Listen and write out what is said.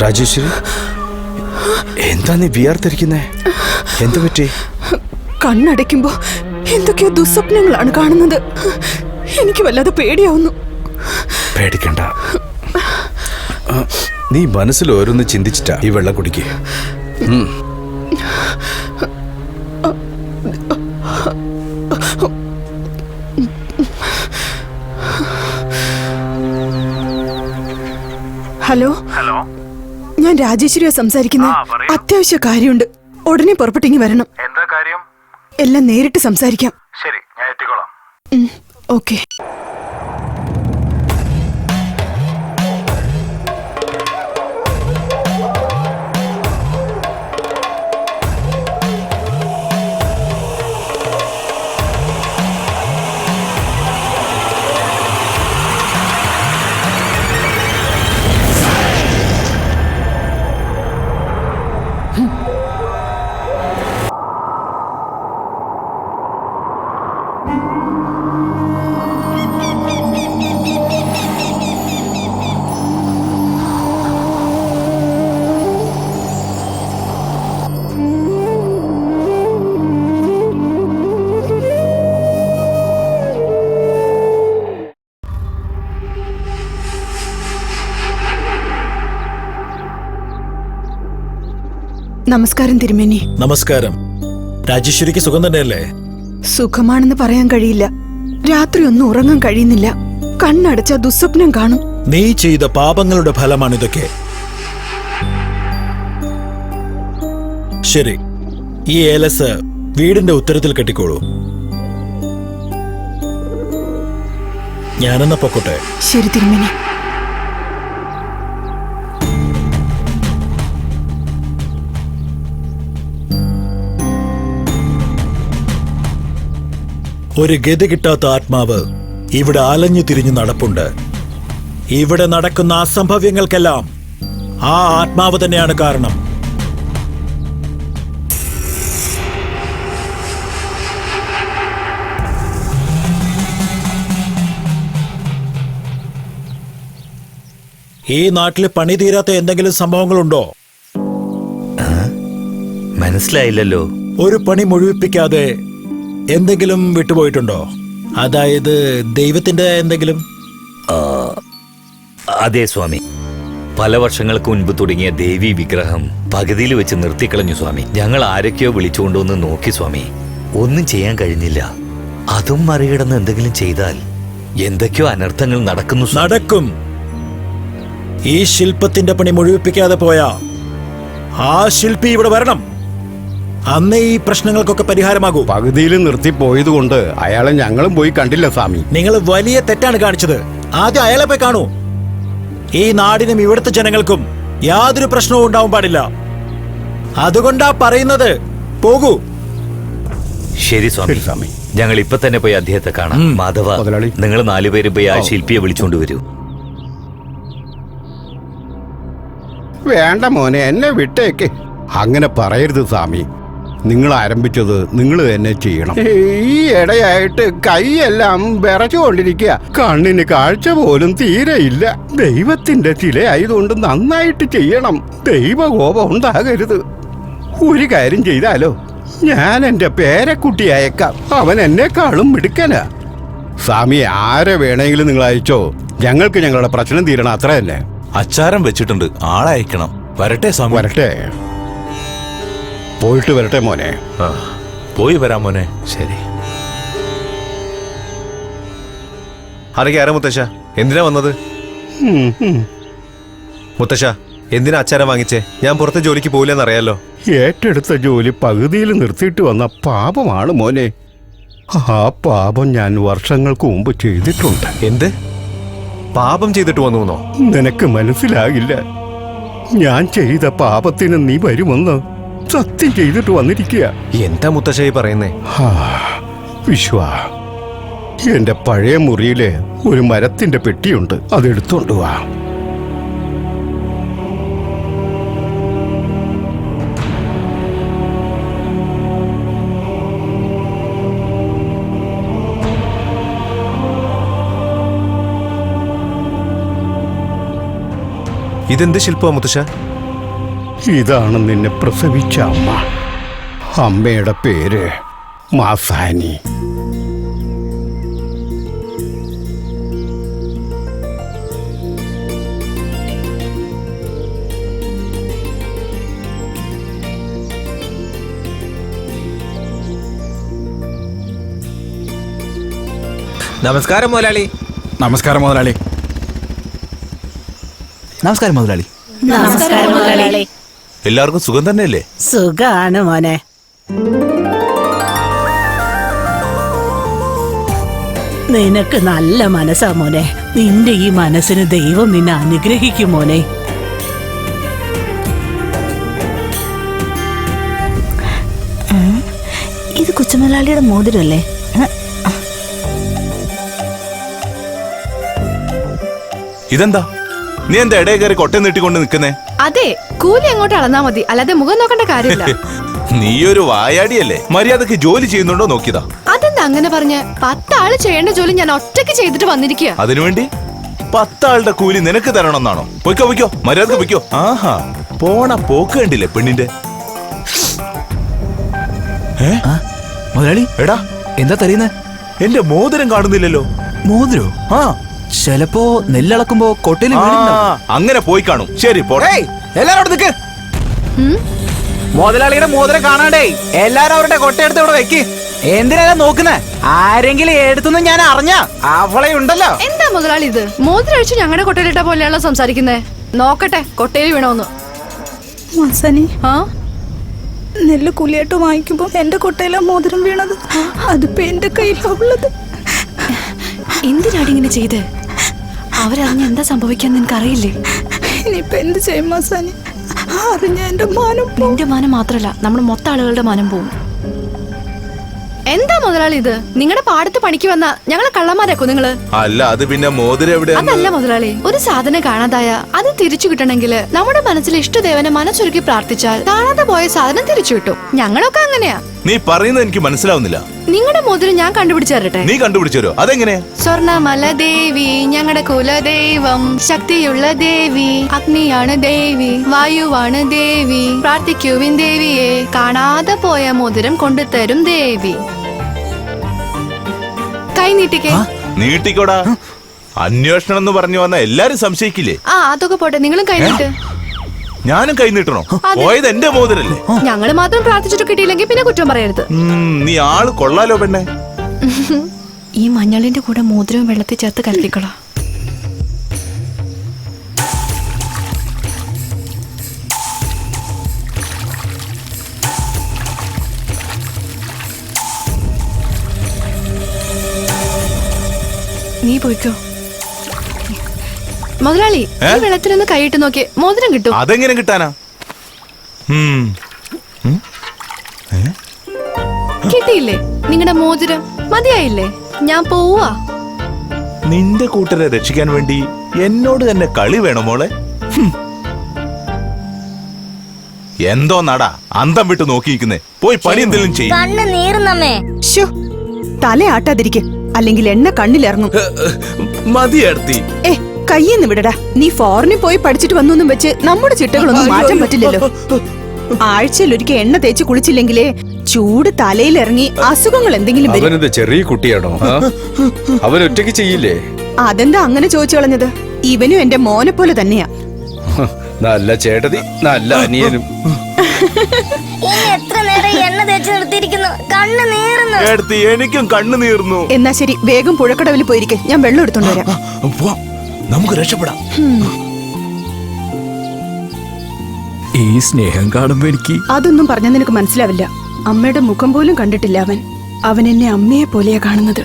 രാജേശ്വരി, എന്താ നീ വിയർത്തിരിക്കുന്നേ? എന്തു പറ്റി? കണ്ണടയ്ക്കുമ്പോ എന്തൊക്കെയോ ദുസ്വപ്നങ്ങളാണ് കാണുന്നത്. എനിക്ക് വല്ലാതെ പേടിയാവുന്നു. പേടിക്കണ്ട, നീ മനസ്സിൽ ഓരോന്ന് ചിന്തിച്ചിട്ടാ ഈ വെള്ളം കുടിക്കേ. ഹലോ, ഞാൻ രാജേശ്വരിയാ സംസാരിക്കുന്നത്. അത്യാവശ്യ കാര്യമുണ്ട്. ഉടനെ പുറപ്പെട്ടിങ്ങി വരണം. എന്താ കാര്യം? എല്ലാം നേരിട്ട് സംസാരിക്കാം. ശരി, ഞാൻ എത്തിക്കോളാം. ഓക്കെ. നമസ്കാരം തിരുമേനി. നമസ്കാരം. രാജേശ്വരിക്ക് സുഖം തന്നെയല്ലേ? സുഖമാണെന്ന് പറയാൻ കഴിയില്ല. രാത്രി ഒന്നും ഉറങ്ങാൻ കഴിയുന്നില്ല. കണ്ണടച്ച ദുസ്വപ്നം കാണും. നീ ചെയ്ത പാപങ്ങളുടെ ഫലമാണിതൊക്കെ. ശരി, ഈ ഏലസ് വീടിന്റെ ഉത്തരത്തിൽ കെട്ടിക്കോളൂ. ഞാനെന്നാ പൊക്കോട്ടെ. ശരി തിരുമേനി. ഒരു ഗതി കിട്ടാത്ത ആത്മാവ് ഇവിടെ അലഞ്ഞു തിരിഞ്ഞു നടപ്പുണ്ട്. ഇവിടെ നടക്കുന്ന അസംഭവ്യങ്ങൾക്കെല്ലാം ആ ആത്മാവ് തന്നെയാണ് കാരണം. ഈ നാട്ടിൽ പണി തീരാത്ത എന്തെങ്കിലും സംഭവങ്ങളുണ്ടോ? മനസ്സിലായില്ലല്ലോ. ഒരു പണി മുഴുവിപ്പിക്കാതെ എന്തെങ്കിലും വിട്ടുപോയിട്ടുണ്ടോ? അതായത് ദൈവത്തിന്റെ എന്തെങ്കിലും? അതെ സ്വാമി, പല വർഷങ്ങൾക്ക് മുൻപ് തുടങ്ങിയ ദേവി വിഗ്രഹം പകുതിയിൽ വെച്ച് നിർത്തിക്കളഞ്ഞു സ്വാമി. ഞങ്ങൾ ആരൊക്കെയോ വിളിച്ചുകൊണ്ടുവന്ന് നോക്കി സ്വാമി, ഒന്നും ചെയ്യാൻ കഴിഞ്ഞില്ല. അതും മറികടന്ന് എന്തെങ്കിലും ചെയ്താൽ എന്തൊക്കെയോ അനർത്ഥങ്ങൾ നടക്കും. ഈ ശില്പത്തിന്റെ പണി മുഴുവിപ്പിക്കാതെ പോയാ ആ ശില്പി ഇവിടെ വരണം. അന്നേ ഈ പ്രശ്നങ്ങൾക്കൊക്കെ പരിഹാരമാകൂ. പകുതിയിൽ നിർത്തിപ്പോയത് കൊണ്ട് അയാളെ ഞങ്ങളും പോയി കണ്ടില്ല സ്വാമി. നിങ്ങൾ വലിയ തെറ്റാണ് കാണിച്ചത്. ആദ്യം അയാളെ പോയി കാണൂ. ഈ നാടിനും ഇവിടുത്തെ ജനങ്ങൾക്കും യാതൊരു പ്രശ്നവും ഉണ്ടാവാൻ പാടില്ല. അതുകൊണ്ടാ പറയുന്നത്, പോകൂ. ശരി സ്വാമി, ഞങ്ങൾ ഇപ്പൊ തന്നെ പോയി അദ്ദേഹത്തെ കാണാം. മാധവ, നിങ്ങൾ 4 പേര് പോയി ആ ശില്പിയെ വിളിച്ചോണ്ടുവരൂ. വേണ്ട മോനെ, എന്നെ വിട്ടേക്ക്. അങ്ങനെ പറയരുത് സ്വാമി. നിങ്ങൾ ആരംഭിച്ചത് നിങ്ങൾ തന്നെ ചെയ്യണം. ഈ ഇടയായിട്ട് കൈയെല്ലാം വിറച്ചുകൊണ്ടിരിക്കുക. കണ്ണിന് കാഴ്ച പോലും തീരെയില്ല. ദൈവത്തിന്റെ ചിലയായതുകൊണ്ട് നന്നായിട്ട് ചെയ്യണം. ദൈവകോപം ഉണ്ടാകരുത്. ഒരു കാര്യം ചെയ്താലോ, ഞാൻ എന്റെ പേരക്കുട്ടി അയക്കാം. അവൻ എന്നെക്കാളും മിടുക്കനാ. സ്വാമി, ആരെ വേണമെങ്കിലും നിങ്ങൾ അയച്ചോ. ഞങ്ങൾക്ക് ഞങ്ങളുടെ പ്രശ്നം തീരണം, അത്ര തന്നെ. അച്ചാരം വെച്ചിട്ടുണ്ട്, ആളയക്കണം. വരട്ടെ സ്വാമി. വരട്ടെ. പോയിട്ട് വരട്ടെ മോനെ. പോയി വരാം മോനെ. ശരി. ആരൊക്കെ ആരാ മുത്തശ്ശ? എന്തിനാ വന്നത്? മുത്തശ്ശ, എന്തിനാ അച്ചാരം വാങ്ങിച്ചേ? ഞാൻ പുറത്തെ ജോലിക്ക് പോയില്ലെന്നറിയാലോ. ഏറ്റെടുത്ത ജോലി പകുതിയിൽ നിർത്തിയിട്ട് വന്ന പാപമാണ് മോനെ. ആ പാപം ഞാൻ വർഷങ്ങൾക്ക് മുമ്പ് ചെയ്തിട്ടുണ്ട്. എന്ത് പാപം ചെയ്തിട്ട് വന്നുവെന്നോ? നിനക്ക് മനസ്സിലാകില്ല. ഞാൻ ചെയ്ത പാപത്തിന് നീ വരുമെന്ന് സത്യം ചെയ്തിട്ട് വന്നിരിക്കുക. എന്താ മുത്തശ്ശായി പറയുന്നേ? വിശ്വ, എന്റെ പഴയ മുറിയിലെ ഒരു മരത്തിന്റെ പെട്ടിയുണ്ട്, അതെടുത്തോണ്ട് വാ. ഇതെന്ത് ശില്പമാ മുത്തശ്ശ? ഇതാണ് നിന്നെ പ്രസവിച്ച അമ്മ. അമ്മയുടെ പേര് മാസാനി. നമസ്കാരം മുതലാളി. നമസ്കാരം മുതലാളി. നമസ്കാരം മുതലാളി. നമസ്കാരം മുതലാളി. എല്ലാവർക്കും സുഖം തന്നെയല്ലേ? സുഖാണ് മോനെ. നിനക്ക് നല്ല മനസ്സാ മോനെ. നിന്റെ ഈ മനസ്സിന് ദൈവം നിന്നെ അനുഗ്രഹിക്കും മോനെ. ഇത് കൊച്ചുമുതലാളിയുടെ മോതിരല്ലേ? ഇതെന്താ? നീ എന്താ ഇടയിൽ കയറി കൊട്ട നീട്ടിക്കൊണ്ട് നിൽക്കുന്നേ? അതെ, കൂലി അങ്ങോട്ട് അളന്നാ മതി, അല്ലാതെ മുഖം നോക്കേണ്ട കാര്യമില്ല. നീ ഒരു വായാടിയല്ലേ? മര്യാദക്ക് ജോലി ചെയ്യുന്നുണ്ടോ നോക്കിയതാ. അതെന്താ അങ്ങനെ പറഞ്ഞ്? 10 ആള് ചെയ്യേണ്ട ജോലി ഞാൻ ഒറ്റയ്ക്ക് ചെയ്തിട്ട് വന്നിരിക്കുക. അതിനുവേണ്ടി 10 ആളുടെ കൂലി നിനക്ക് തരണമെന്നാണോ? പൊയ്ക്കോ പൊയ്ക്കോ, മര്യാദക്ക് പൊയ്ക്കോ. ആഹാ, പോണ പോക്ക് കണ്ടില്ലേ പെണ്ണിന്റെ? മുതലാളി എടാ, എന്താ തരുന്നേ? എന്റെ മോതിരം കാണുന്നില്ലല്ലോ. മോതിരോ? ആ, ചിലപ്പോ നെല്ലളക്കുമ്പോ കൊട്ടയിൽ അങ്ങനെ പോയി കാണും. ശരി, പോട്ടെ. എല്ലാരും നിക്ക്. മുതലാളിയുടെ മോതിരം കാണാണ്ടേ എല്ലാരും അവരുടെ കൊട്ടയെടുത്ത് ഇവിടെ വെക്ക്. എന്തിനാ നോക്കുന്നേ? ആരെങ്കിലും എടുത്തു ഞാൻ അറിഞ്ഞ അവളെ ഉണ്ടല്ലോ. എന്താ മുതലാളി ഇത്? മോതിരം അഴിച്ച് ഞങ്ങളുടെ കൊട്ടയിലിട്ട പോലെയാണല്ലോ സംസാരിക്കുന്നേ. നോക്കട്ടെ കൊട്ടയിൽ വീണോന്ന്. മാസാനി, ആ, നെല്ല് കുലിയായിട്ട് വാങ്ങിക്കുമ്പോ എന്റെ കൊട്ടയിലാ മോതിരം വീണത്. അതിപ്പോ എന്റെ കയ്യിലുള്ളത്. എന്തിനാടി ഇങ്ങനെ ചെയ്ത്? അവരറിഞ്ഞ എന്താ സംഭവിക്കാന്ന് നിനക്കറിയില്ലേ? ഇനിയിപ്പൊ എന്ത് ചെയ്യും മാസാനി? അറിഞ്ഞ എന്റെ മാനം പോവും. നിന്റെ മാനം മാത്രല്ല, നമ്മുടെ മൊത്തം ആളുകളുടെ മാനം പോവും. എന്താ മുതലാളി ഇത്? നിങ്ങളുടെ പാടത്ത് പണിക്ക് വന്ന ഞങ്ങളെ കള്ളന്മാരാക്കോ നിങ്ങള്? അല്ല, അത് പിന്നെ മോതിരം എവിടെയാ? അതല്ല മുതലാളി, ഒരു സാധനം കാണാതായ അത് തിരിച്ചു കിട്ടണമെങ്കിൽ നമ്മുടെ മനസ്സിൽ ഇഷ്ടദേവനെ മനസ്സൊരുക്കി പ്രാർത്ഥിച്ചാൽ കാണാതെ പോയ സാധനം തിരിച്ചു കിട്ടും. ഞങ്ങളൊക്കെ അങ്ങനെയാ. നീ പറയുന്നത് എനിക്ക് മനസ്സിലാവുന്നില്ല. നിങ്ങളുടെ മോതിരം ഞാൻ കണ്ടുപിടിച്ചു തരട്ടെ? നീ കണ്ടുപിടിച്ചോ? അതെങ്ങനെയാ? സ്വർണമല ദേവി ഞങ്ങളുടെ കുലദൈവം, ശക്തിയുള്ള ദേവി, അഗ്നിയാണ് ദേവി, വായുവാണ് ദേവി, പ്രാർത്ഥിക്കുവിൻ ദേവിയെ, കാണാതെ പോയ മോതിരം കൊണ്ടുതരും ദേവി. കൈ നീട്ടിക്കേ. നീട്ടിക്കോടാ. അന്വേഷണം എന്ന് പറഞ്ഞു വന്ന എല്ലാരും സംശയിക്കില്ലേ? ആ, അതൊക്കെ പോട്ടെ, നിങ്ങളും കൈ നീട്ട്. ഞാനും കൈ നീട്ടണോ? പോയത് എന്റെ മോതിരല്ലേ? ഞങ്ങള് മാത്രം പ്രാർത്ഥിച്ചിട്ട് കിട്ടിയില്ലെങ്കിൽ പിന്നെ കുറ്റം പറയരുത്. നീ ആള് കൊള്ളാലോ പെണ്ണെ. ഈ മഞ്ഞളിന്റെ കൂടെ മോതിരവും വെള്ളത്തിൽ ചേർത്ത് കലക്കിക്കൊള്ളാം. നീ പോയിക്കോ മുതലാളി. ഈ വെള്ളത്തിലൊന്ന് കൈയിട്ട് നോക്കി, മോതിരം കിട്ടും. അതെങ്ങനെ കിട്ടാനാ? കിട്ടിയില്ലേ നിങ്ങളുടെ മോതിരം? മതിയായില്ലേ? ഞാൻ പോവാ. നിന്റെ കൂട്ടരെ രക്ഷിക്കാൻ വേണ്ടി എന്നോട് തന്നെ കളി വേണോ മോളെ? എന്തോ നടാ അന്തം വിട്ട് നോക്കിയിരിക്കുന്നേ. പോയി പണി എന്തെങ്കിലും ചെയ്യും. തലയാട്ടാതിരിക്കെ, അല്ലെങ്കിൽ എണ്ണ കണ്ണിലിറങ്ങും. മതിയർത്തി. കയ്യെന്ന് വിടടാ. നീ ഫോറിനിൽ പോയി പഠിച്ചിട്ട് വന്നൊന്നും വെച്ച് നമ്മുടെ ചിട്ടകളൊന്നും മാറ്റാൻ പറ്റില്ലല്ലോ. ആഴ്ചയിൽ ഒരിക്കൽ എണ്ണ തേച്ച് കുളിച്ചില്ലെങ്കിലേ ചൂട് തലയിലിറങ്ങി അസുഖങ്ങൾ എന്തെങ്കിലും വരും. അവനെന്ത് ചെറിയ കുട്ടിയാണോ? അവൻ ഒറ്റയ്ക്ക് ചെയ്യില്ലേ? അതെന്താ അങ്ങനെ ചോദിച്ചു കളഞ്ഞത്? ഇവനും എന്റെ മോനെ പോലെ തന്നെയാ. നല്ല ചേട്ടതി, നല്ല അനിയനും. എത്ര നേരം എണ്ണ തേച്ച് നിർത്തിയിരിക്കുന്നു, കണ്ണ് നീറുന്നു. എനിക്കും കണ്ണു നീർന്നു. എന്നാ ശരി, വേഗം പുഴക്കടവിൽ പോയിരിക്കെ, ഞാൻ വെള്ളം എടുത്തോണ്ട് വരാം. നമുക്ക് രക്ഷപ്പെടാം. ഈ സ്നേഹം കാണുമ്പോ എനിക്ക് അതൊന്നും പറഞ്ഞാൽ നിനക്ക് മനസ്സിലാവില്ല. അമ്മയുടെ മുഖം പോലും കണ്ടിട്ടില്ല അവൻ. അവൻ എന്നെ അമ്മയെ പോലെയാ കാണുന്നത്.